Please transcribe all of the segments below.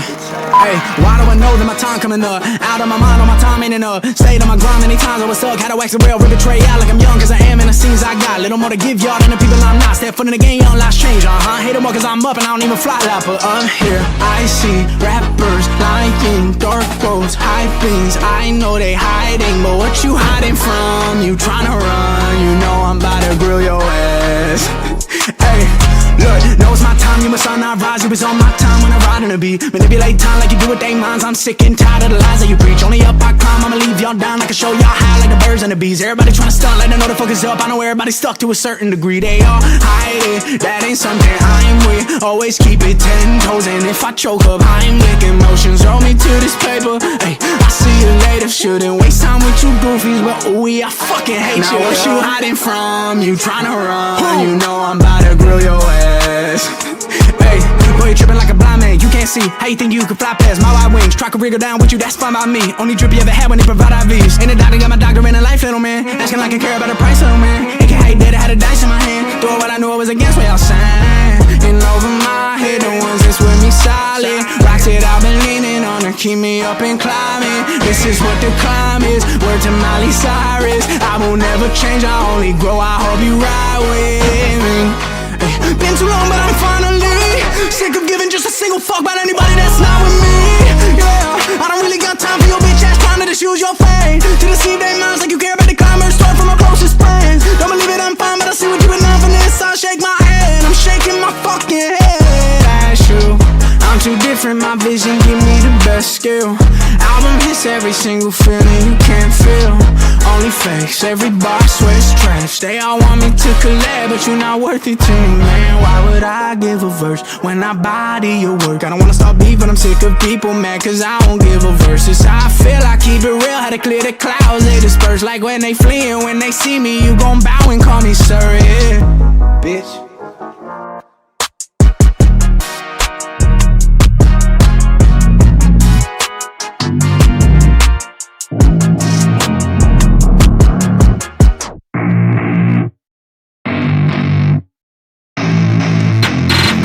Hey, why do I know that my time coming up? Out of my mind, all my time ain't enough. Stayed on my grind many times, I was stuck. Had to wax the rail, rip the tray out like I'm young, cause I am in the scenes I got. Little more to give y'all than the people I'm not. Step foot in the game, young lives change, Hate them more cause I'm up and I don't even fly like. But here I see rappers lying, dark roads, high beams. I know they hiding, but what you hiding from? You tryna run, you know I'm about to grill your ass. Hey, look, know it's my time, you must not rise. It was on my time when I ride in the beat. Manipulate time like you do with they minds. I'm sick and tired of the lies that you preach. Only up I climb, I'ma leave y'all down. I can show y'all high like the birds and the bees. Everybody tryna stunt like they know the focus up. I know everybody stuck to a certain degree. They all hide it, that ain't something I'm with. Always keep it 10 toes, and if I choke up, I'm licking emotions. Roll me to this paper, hey, I see you later. Shouldn't waste time with you goofies, but ooh, I fucking hate you. Now what you hiding from? You tryna run, you know I'm about to grill your ass. Hey, boy, you tripping like a blind man. You can't see how you think you can fly past my wide wings. Try to wriggle down with you, that's fine by me. Only drip you ever had when they provide IVs. Ain't a doctor, got my doctor in a life, little man. Asking like I care about the price, little man. Ain't can hate that I had a dice in my hand. Doing what I knew I was against, what y'all saying. And over my head, the ones that's with me solid. Rocks that I've been leaning on to keep me up and climbing. This is what the climb is. Word to Miley Cyrus. I will never change, I only grow. I hope you ride with me. Been too long, but I'm finally sick of giving just a single fuck about anybody that's not with me. Yeah, I don't really got time for your bitch ass trying to just use your fame to deceive their minds like you care about the climbers. Start from my closest friends. Don't believe it, I'm fine, but I see what you been on for this. I shake my head, I'm shaking my fucking head. That's true, I'm too different, my vision give me the best skill. Album hits every single feeling you can't feel. Only fakes, every bar swears trash. They all want me to collab, but you're not worth it to me, man. Why would I give a verse when I body your work? I don't wanna start beef, but I'm sick of people mad cause I won't give a verse. It's how I feel, I keep it real. How to clear the clouds, they disperse. Like when they flee and when they see me, you gon' bow and call me sir, yeah, bitch.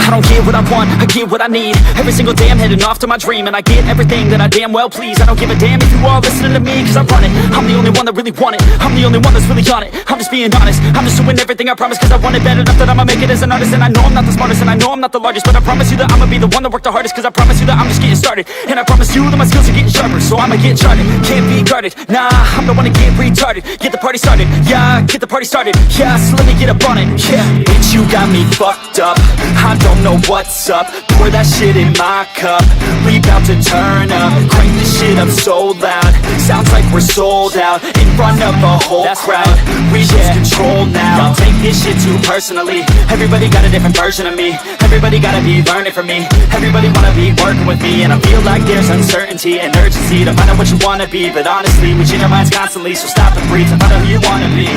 I don't get what I want, I get what I need. Every single day I'm heading off to my dream, and I get everything that I damn well please. I don't give a damn if you all listening to me, cause I run it. I'm the only one that really want it, I'm the only one that's really on it. I'm just being honest, I'm just doing everything I promise, cause I want it bad enough that I'ma make it as an artist. And I know I'm not the smartest, and I know I'm not the largest, but I promise you that I'ma be the one that worked the hardest. Cause I promise you that I'm just getting started, and I promise you that my skills are getting sharper. So I'ma get charted, can't be guarded. Nah, I'm the one to get retarded. Get the party started, yeah, get the party started. Yeah, so let me get up on it, yeah. Bitch, you got me fucked up, I don't know what's up. Pour that shit in my cup, we bout to turn up. Crank this shit up so loud, sounds like we're sold out. In front of a whole crowd, we lose control now. Y'all take this shit too personally, everybody got a different version of me. Everybody gotta be learning from me, everybody wanna be working with me. And I feel like there's uncertainty and urgency to find out what you wanna be. But honestly, we change our minds constantly, so stop and breathe and find out who you wanna be.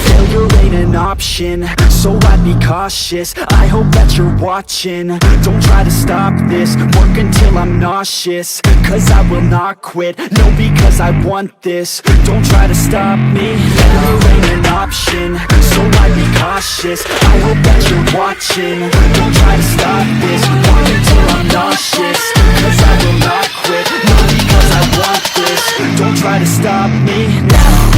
Failure ain't an option, so I'd be cautious. I hope that you're watching, don't try to stop this. Work until I'm nauseous, cause I will not quit. No, because I want this, don't try to stop me. Failure ain't an option, so I'd be cautious. I hope that you're watching, don't try to stop this. Work until I'm nauseous, cause I will not quit. No, because I want this, don't try to stop me now.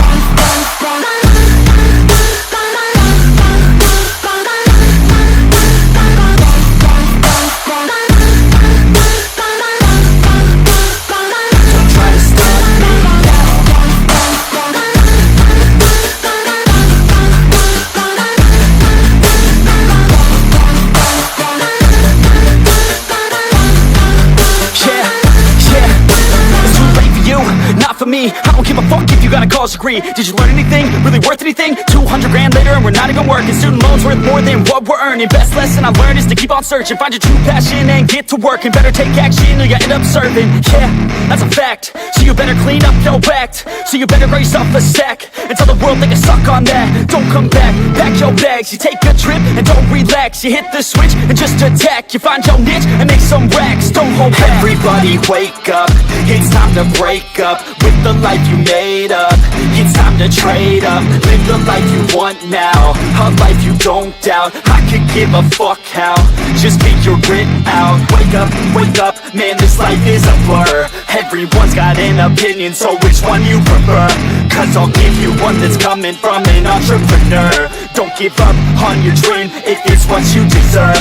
not for me. I don't give a fuck if you got a college degree. Did you learn anything? Really worth anything? 200 grand later and we're not even working. Student loans worth more than what we're earning. Best lesson I learned is to keep on searching. Find your true passion and get to work. And better take action or you end up serving. Yeah, that's a fact. So you better clean up your act. So you better grab yourself a sack and tell the world they can suck on that. Don't come back, pack your bags. You take a trip and don't relax. You hit the switch and just attack. You find your niche and make some racks. Don't hold back. Everybody wake up, it's time to break up with the life you made up. It's time to trade up, live the life you want now, a life you don't doubt. I could give a fuck how, just get your grit out. Wake up, man, this life is a blur. Everyone's got an opinion, so which one you prefer? Cause I'll give you one that's coming from an entrepreneur. Don't give up on your dream if it's what you deserve.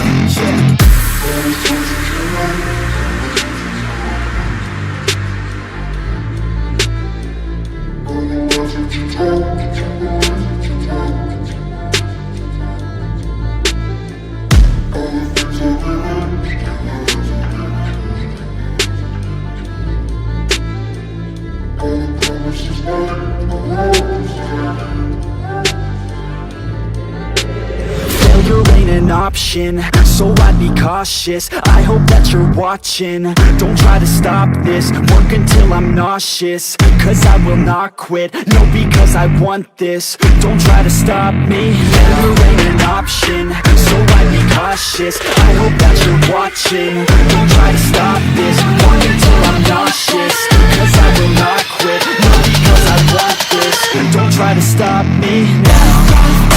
Failure ain't an option, so I'd be cautious. I hope that you're watching. Don't try to stop this, work until I'm nauseous. Cause I will not quit, no, because I want this. Don't try to stop me, failure ain't an option, so I'd be cautious. I hope that you're watching. Don't try to stop this, work until I'm nauseous. Cause I will not quit, no, because I want this. Don't try to stop me now.